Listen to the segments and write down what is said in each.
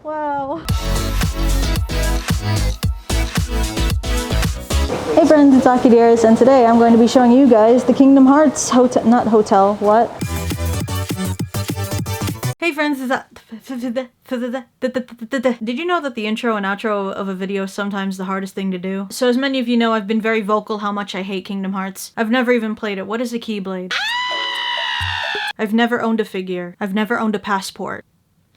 Wow. Hey friends, it's Aki Dearest, and today I'm going to be showing you guys the Kingdom Hearts hotel, Hey friends, did you know that the intro and outro of a video is sometimes the hardest thing to do? So as many of you know, I've been very vocal how much I hate Kingdom Hearts. I've never even played it. What is a Keyblade? I've never owned a figure. I've never owned a passport.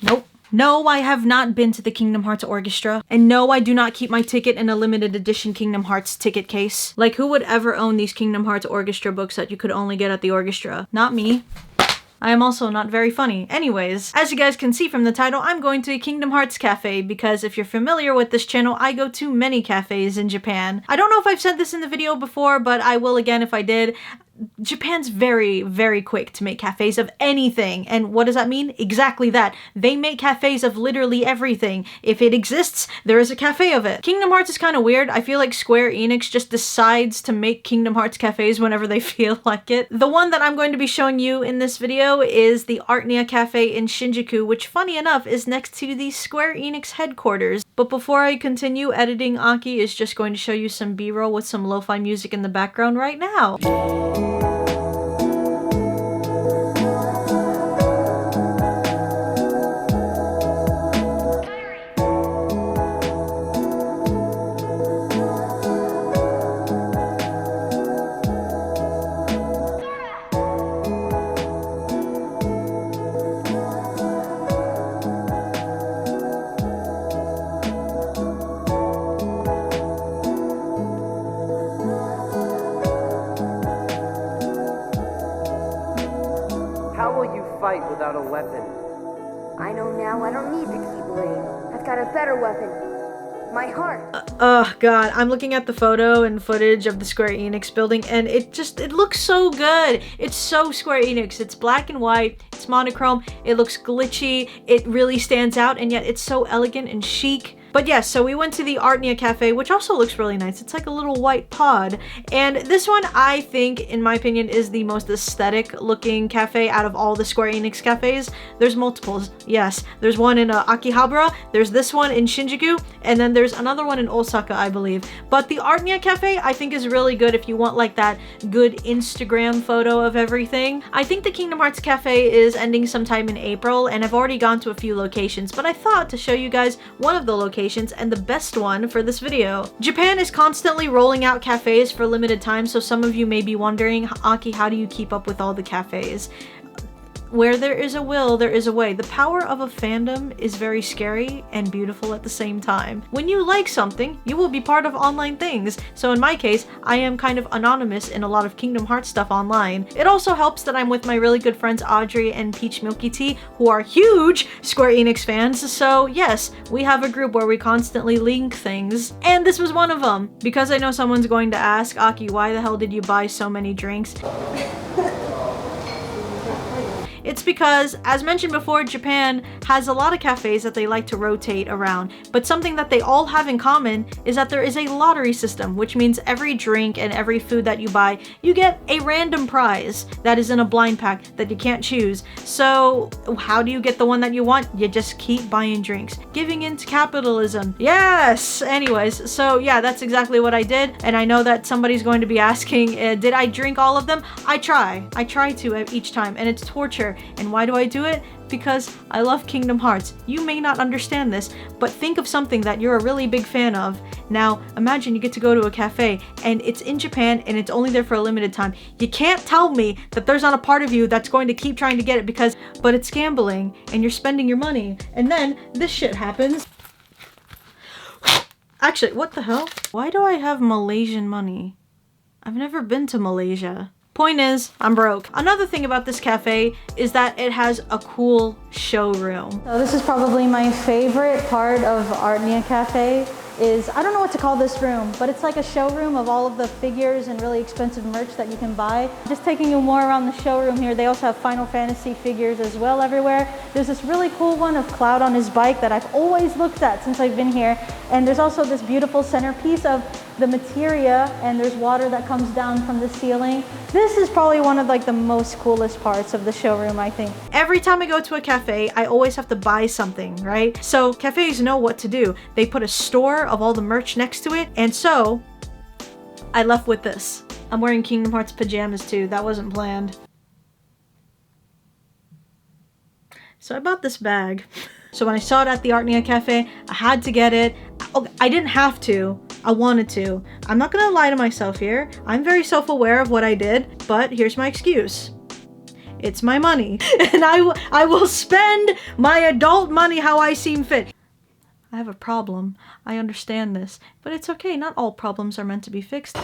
Nope. No, I have not been to the Kingdom Hearts Orchestra. And no, I do not keep my ticket in a limited edition Kingdom Hearts ticket case. Like, who would ever own these Kingdom Hearts Orchestra books that you could only get at the orchestra? Not me. I am also not very funny. Anyways, as you guys can see from the title, I'm going to a Kingdom Hearts cafe because if you're familiar with this channel, I go to many cafes in Japan. I don't know if I've said this in the video before, but I will again if I did. Japan's very, very quick to make cafes of anything. And what does that mean? Exactly that. They make cafes of literally everything. If it exists, there is a cafe of it. Kingdom Hearts is kind of weird. I feel like Square Enix just decides to make Kingdom Hearts cafes whenever they feel like it. The one that I'm going to be showing you in this video is the Artnia Cafe in Shinjuku, which funny enough is next to the Square Enix headquarters. But before I continue, editing Aki is just going to show you some B-roll with some lo-fi music in the background right now. How will you fight without a weapon? I know now I don't need the Keyblade. I've got a better weapon. My heart. Oh god, I'm looking at the photo and footage of the Square Enix building and it looks so good. It's so Square Enix. It's black and white, it's monochrome, it looks glitchy, it really stands out, and yet it's so elegant and chic. But yes, so we went to the Artnia Cafe, which also looks really nice. It's like a little white pod. And this one, I think, in my opinion, is the most aesthetic looking cafe out of all the Square Enix cafes. There's multiples, yes. There's one in Akihabara, there's this one in Shinjuku, and then there's another one in Osaka, I believe. But the Artnia Cafe, I think, is really good if you want like that good Instagram photo of everything. I think the Kingdom Hearts Cafe is ending sometime in April, and I've already gone to a few locations, but I thought to show you guys one of the locations and the best one for this video. Japan is constantly rolling out cafes for limited time, so some of you may be wondering, Aki, how do you keep up with all the cafes? Where there is a will, there is a way. The power of a fandom is very scary and beautiful at the same time. When you like something, you will be part of online things. So in my case, I am kind of anonymous in a lot of Kingdom Hearts stuff online. It also helps that I'm with my really good friends Audrey and peachmilkytea, who are huge Square Enix fans. So yes, we have a group where we constantly link things. And this was one of them. Because I know someone's going to ask, Aki, why the hell did you buy so many drinks? It's because, as mentioned before, Japan has a lot of cafes that they like to rotate around, but something that they all have in common is that there is a lottery system, which means every drink and every food that you buy, you get a random prize that is in a blind pack that you can't choose. So how do you get the one that you want? You just keep buying drinks. Giving into capitalism. Yes! Anyways, so yeah, that's exactly what I did, and I know that somebody's going to be asking, did I drink all of them? I try to each time, and it's torture. And why do I do it? Because I love Kingdom Hearts. You may not understand this, but think of something that you're a really big fan of. Now, imagine you get to go to a cafe and it's in Japan and it's only there for a limited time. You can't tell me that there's not a part of you that's going to keep trying to get it but it's gambling and you're spending your money. And then this shit happens. Actually, what the hell? Why do I have Malaysian money? I've never been to Malaysia. Point is, I'm broke. Another thing about this cafe is that it has a cool showroom. So this is probably my favorite part of Artnia Cafe is, I don't know what to call this room, but it's like a showroom of all of the figures and really expensive merch that you can buy. Just taking you more around the showroom here, they also have Final Fantasy figures as well everywhere. There's this really cool one of Cloud on his bike that I've always looked at since I've been here. And there's also this beautiful centerpiece of the materia, and there's water that comes down from the ceiling. This is probably one of like the most coolest parts of the showroom, I think. Every time I go to a cafe, I always have to buy something, right? So cafes know what to do. They put a store of all the merch next to it, and so I left with this. I'm wearing Kingdom Hearts pajamas too. That wasn't planned. So I bought this bag. So when I saw it at the Artnia Cafe, I had to get it. I didn't have to. I wanted to. I'm not gonna lie to myself here. I'm very self-aware of what I did, but here's my excuse. It's my money, and I will spend my adult money how I seem fit. I have a problem. I understand this, but it's okay. Not all problems are meant to be fixed.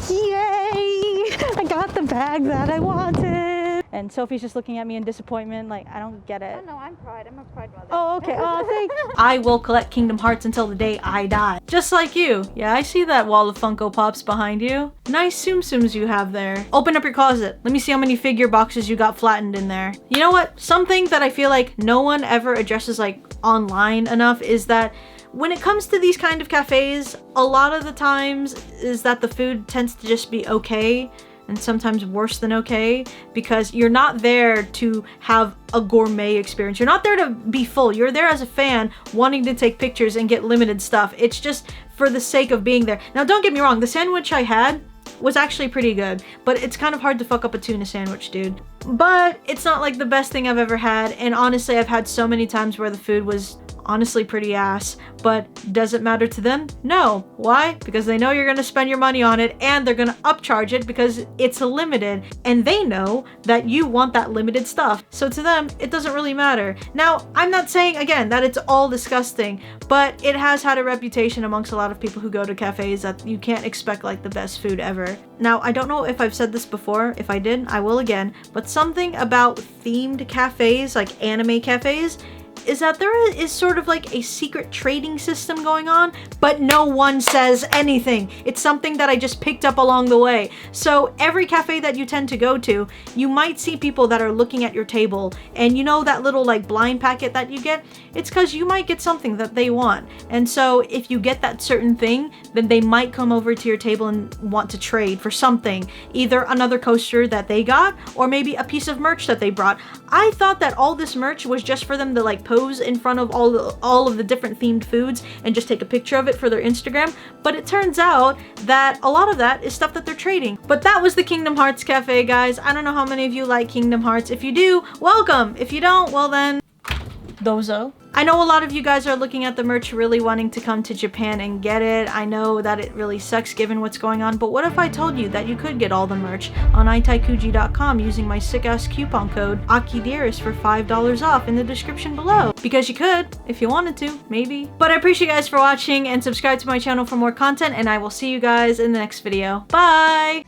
Yay! I got the bag that I wanted. And Sophie's just looking at me in disappointment, like, I don't get it. Oh no, I'm Pride. I'm a Pride mother. Oh, okay. Oh, thanks. I will collect Kingdom Hearts until the day I die. Just like you. Yeah, I see that wall of Funko Pops behind you. Nice Tsum Tsums you have there. Open up your closet. Let me see how many figure boxes you got flattened in there. You know what? Something that I feel like no one ever addresses like online enough is that when it comes to these kind of cafes, a lot of the times is that the food tends to just be okay, and sometimes worse than okay, because you're not there to have a gourmet experience. You're not there to be full. You're there as a fan wanting to take pictures and get limited stuff. It's just for the sake of being there. Now, don't get me wrong, the sandwich I had was actually pretty good, but it's kind of hard to fuck up a tuna sandwich, dude. But it's not like the best thing I've ever had, and honestly, I've had so many times where the food was honestly pretty ass, but does it matter to them? No. Why? Because they know you're gonna spend your money on it, and they're gonna upcharge it because it's limited, and they know that you want that limited stuff. So to them, it doesn't really matter. Now, I'm not saying, again, that it's all disgusting, but it has had a reputation amongst a lot of people who go to cafes that you can't expect like the best food ever. Now, I don't know if I've said this before. If I did, I will again, but something about themed cafes, like anime cafes, is that there is sort of like a secret trading system going on, but no one says anything. It's something that I just picked up along the way. So every cafe that you tend to go to, you might see people that are looking at your table, and you know that little like blind packet that you get? It's because you might get something that they want. And so if you get that certain thing, then they might come over to your table and want to trade for something. Either another coaster that they got, or maybe a piece of merch that they brought. I thought that all this merch was just for them to like pose in front of all of the different themed foods and just take a picture of it for their Instagram, but it turns out that a lot of that is stuff that they're trading. But that was the Kingdom Hearts Cafe, guys. I don't know how many of you like Kingdom Hearts. If you do, welcome. If you don't, well then, dozo. I know a lot of you guys are looking at the merch really wanting to come to Japan and get it. I know that it really sucks given what's going on, but what if I told you that you could get all the merch on aitaikimochi.com using my sick-ass coupon code AKIDEAREST for $5 off in the description below? Because you could, if you wanted to, maybe. But I appreciate you guys for watching, and subscribe to my channel for more content, and I will see you guys in the next video. Bye!